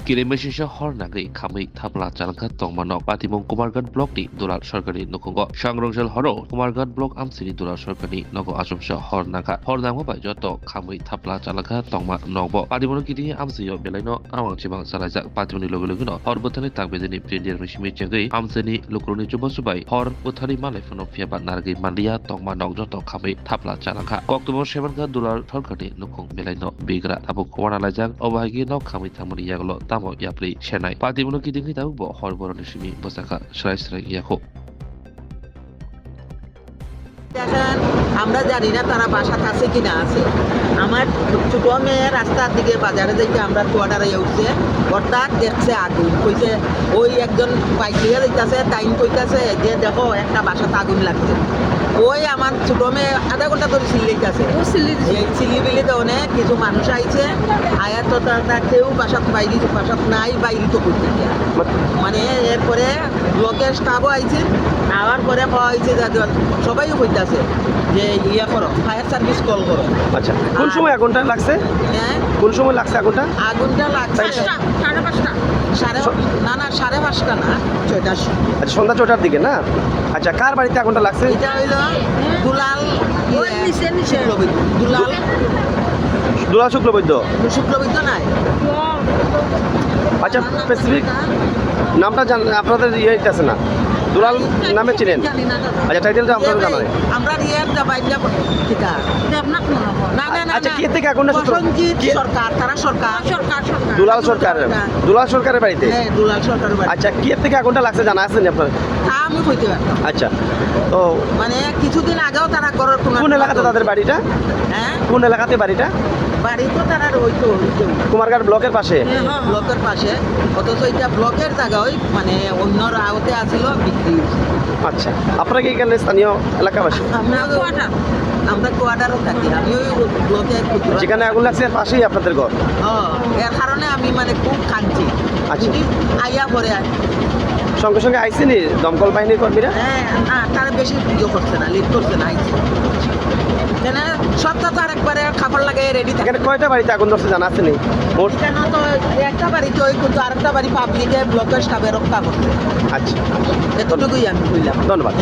Kiremeshi Hornagi, Kami, Tabla, Jalaka, Tongmanok, Patimon, Kumargan Block, Dural Shorkani, Nokongo, Shangrongel Horo, Kumargan Block, Amsini, Dural Shorkani, Nogo Asumsha, Hornaga, Hornamo by Joto, Kami, Tabla, Jalaka, Tongma, Nobo, Patimon Kiti, Amsio, Beleno, Awachimang Salazak, Patuni Logulino, Horbotani Tagbini, Prindia Mishimi Jagi, Amseni, Lukruni Jubosubai, Hor, Butani Malefon of Fiaba Nargi, Mandia, Tongma, Nogjoto, Kami, Tabla, Jalaka, October Shevanka, Dural Shorkani, Nokong, Beleno, Bigra, Abu Kuana Lajak, Obagi, no Kami Tamari Yaglo, Tamo Yapli, Shenai, Patimuno Kidini Tabu, Horborishimi, Bosaka, Shrai Yako. আমরা জানি না তারা বাসা আছে কিনা আছে আমার ছোট মেয়ে রাস্তার দিকে বাজারে যাইতে আমরা কোয়ার্টারে উঠছে হঠাৎ দেখছে আগুন কইছে ওই একজন বাইক নিয়ে যাইতেছে টাইম কইতাছে যে দেখো একটা বাসাতে আগুন লাগছে ওই আমার ছোট মেয়ে আধা ঘন্টা ধরে চিল্লাইতেছে এই চিল্লিবিলিতে অনেক কিছু মানুষ আইছে আয়া তো কেউ বাসাত নাই বাইরে তো করতে মানে এরপরে ব্লকের স্টাফও আইছে আওয়ার পরে পাওয়া হয়েছে সবাই কইতাছে যে ইয়া করো ফায়ার সার্ভিস কল করো। আচ্ছা কোন সময় আগুনটা লাগছে? হ্যাঁ কোন সময় লাগছে আগুনটা? আগুনটা লাগছে 5:30 না 6টা। আচ্ছা সন্ধ্যা 6টার দিকে না? আচ্ছা কার বাড়িতে আগুনটা লাগছে? এটা হইল দুলাল দুলাল শুক্লবৈদ্য নাই। আচ্ছা স্পেসিফিক নামটা আপনাদের ইয়ে আছে না? দুলাল নামে চিনেন? আচ্ছা টাইটেলটা আপনাদের জানা নেই? আমরা রিয়ার দাবাইলা কিটা না আচ্ছা কে থেকে আগুনটা সরকার তারা সরকার দুলাল সরকারের বাড়িতে? হ্যাঁ দুলাল সরকারের বাড়িতে। আচ্ছা কে থেকে আগুনটা লাগছে জানা আছে না আপনার? আমি কইতে পারতাম। আচ্ছা তো মানে কিছুদিন আগেও তারা করার কোন এলাকাতে তাদের বাড়িটা? হ্যাঁ কোন এলাকাতে বাড়িটা? বাড়ি তো তারা হইতো কুমারঘাট ব্লকের পাশে? ব্লকের পাশে, অথচ এটা ব্লকের জায়গা ওই মানে অন্যর আওতে আসিল বিক্রি। আচ্ছা আপনারা কি এখানে স্থানীয় এলাকাবাসী? আমরা কোয়ার্টারও থাকি, আমি ওই ব্লকে যেখানে আগুন লাগছে এর পাশেই আপনাদের ঘর? এর কারণে আমি মানে খুব কাঁদছি। আচ্ছা আইয়া পরে সঙ্গে সঙ্গে আইসিনি দমকল বাহিনীর কর্মীরা? হ্যাঁ তারা বেশি ইয়ে করছে না, লিড করছে না, আইসি কেন সপ্তাহ তো আরেকবারে খাবার লাগাই রেডি থাকে। এখানে কয়টা বাড়িতে আগুন ধরছে জানা আছে নেই? কেন তো একটা বাড়িতে ওই কিন্তু আরেকটা বাড়ি পাবলিকে ব্লকের স্টাফে রক্ষা করছে। আচ্ছা এতটুকুই আমি বললাম। ধন্যবাদ।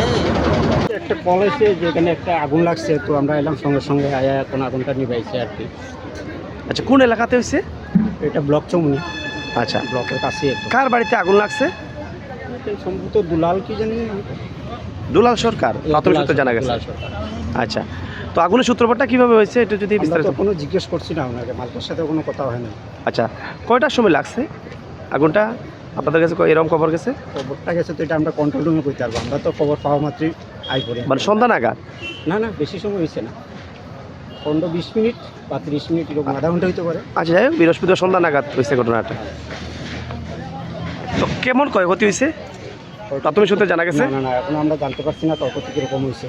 একটা কল এসে যেখানে একটা আগুন লাগছে, তো আমরা এলাম সঙ্গে সঙ্গে আয়া এখন আগুনটা নিভাইছে আর কি। আচ্ছা কোন এলাকাতে হয়েছে এটা ব্লক চৌমনি। আচ্ছা ব্লকের কাছে। কার বাড়িতে আগুন লাগছে? সম্ভবত দুলাল কি জানি, দুলাল সরকার প্রাথমিক সূত্রে জানা গেছে। আচ্ছা তো আগুনের সূত্রপাতটা কিভাবে হয়েছে এটা যদি বিস্তারিত? কোনো জিজ্ঞেস করছি না ওনাকে, মালিকের সাথে কোনো কথা হয় না। আচ্ছা কয়টার সময় লাগছে আগুনটা আপনাদের কাছে? এরকম খবর গেছে? খবরটা গেছে তো এটা আমরা কন্ট্রোল রুমে করতে পারবো, আমরা তো খবর পাওয়া মাত্রই আই পড়ি। মানে সন্ধ্যা নাগাদ? না বেশি সময় হয়েছে না, 15-20 মিনিট বা 30 মিনিট এরকম, আধা ঘন্টা হইতে পারে। আচ্ছা যাই হোক বৃহস্পতিবার সন্ধ্যা নাগাদ হয়েছে ঘটনাটা। তো কেমন ক্ষয়ক্ষতি হয়েছে প্রাথমিক সূত্রে জানা গেছে? না এখন আমরা জানতে পারছি না ক্ষয়ক্ষতি কীরকম হয়েছে,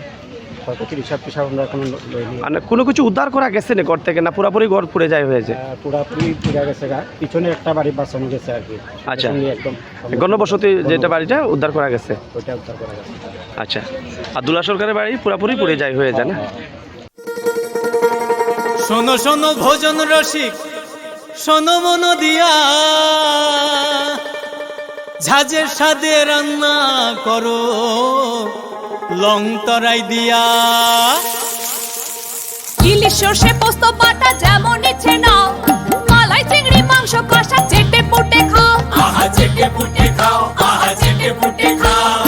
ক্ষয়ক্ষতির হিসাব আমরা এখন মানে কোনো কিছু উদ্ধার করা গেছে না ঘর থেকে, না পুরোপুরি ঘর পুড়ে যায় হয়েছে? পুরাপুরি পুড়ে গেছে, পিছনে একটা বাড়ি বাঁচানো গেছে আর কি। আচ্ছা একদম গণবসতি যেটা বাড়িটা উদ্ধার করা গেছে? ওইটা উদ্ধার করা গেছে। আচ্ছা আর দুলা সরকারের বাড়ি পুরোপুরি পুড়ে যায় হয়ে যায় না? শোনো শোনো ভোজন রসিক, শোনো মন দিয়া, ঝাঁঝের সাদে রান্না করো লং তরাই দিয়া। ইলিশ সর্ষে পোস্ত বাটা যেমন ইচ্ছে নাও, মালাই চিংড়ি মাংস কষা চেটে পুটে খাও, আহা চেটে পুটে খাও, আহা চেটে পুটে খাও।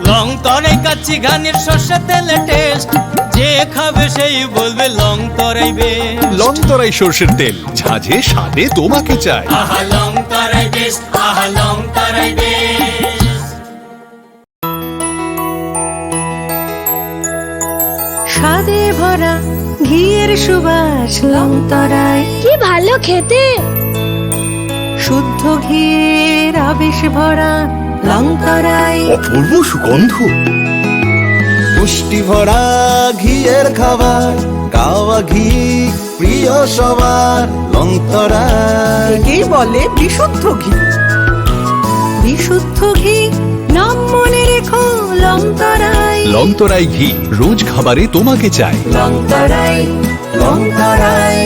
লং তরাই কাচ্চি ঘানির সর্ষে তেলে টেস্ট, যে খাবে সেই বলবে লং তরাই বেশ। লং তরাই সর্ষের তেল, ঝাঁঝে স্বাদে তোমাকে চাই। আহা লং তরাই বেশ, আহা লং তরাই বেশ। স্বাদে ভরা ঘিয়ের সুবাস লং তরাই, কি ভালো খেতে। শুদ্ধ ঘিয়ের আবেশ ভরা লং তরাই, অপূর্ব সুগন্ধ, পুষ্টি ভরা ঘিয়ের খাবার, গাওয়া ঘি প্রিয় সবার লং তরাই। একেই বলে বিশুদ্ধ ঘি। বিশুদ্ধ ঘি নাম মনে রেখো লং তরাই। লং তরাই ঘি রোজ খাবারে তোমাকে চাই। লং তরাই, লং তরাই,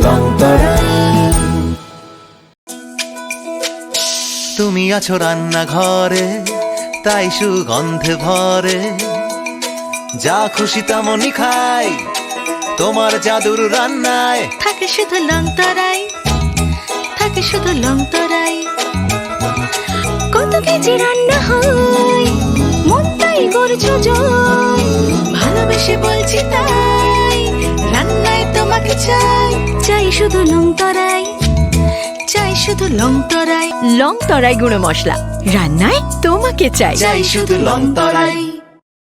লং তরাই। তুমি আছো রান্নাঘরে, তাই সুগন্ধে ভরে। যা খুশি তেমনই খাই, তোমার জাদুর রান্নায় থাকে শুধু লং তরাই, থাকে শুধু লং তরাই। কত কেজি রান্না হয়, মন তাই করছো জয়। ভালোবেসে বলছি তাই, রান্নায় তোমাকে চাই, চাই শুধু লং তরাই, চাই শুধু লং তরাই। লং তরাই গুঁড়ো মশলা, রান্নায় তোমাকে চাই, চাই শুধু লং তরাই।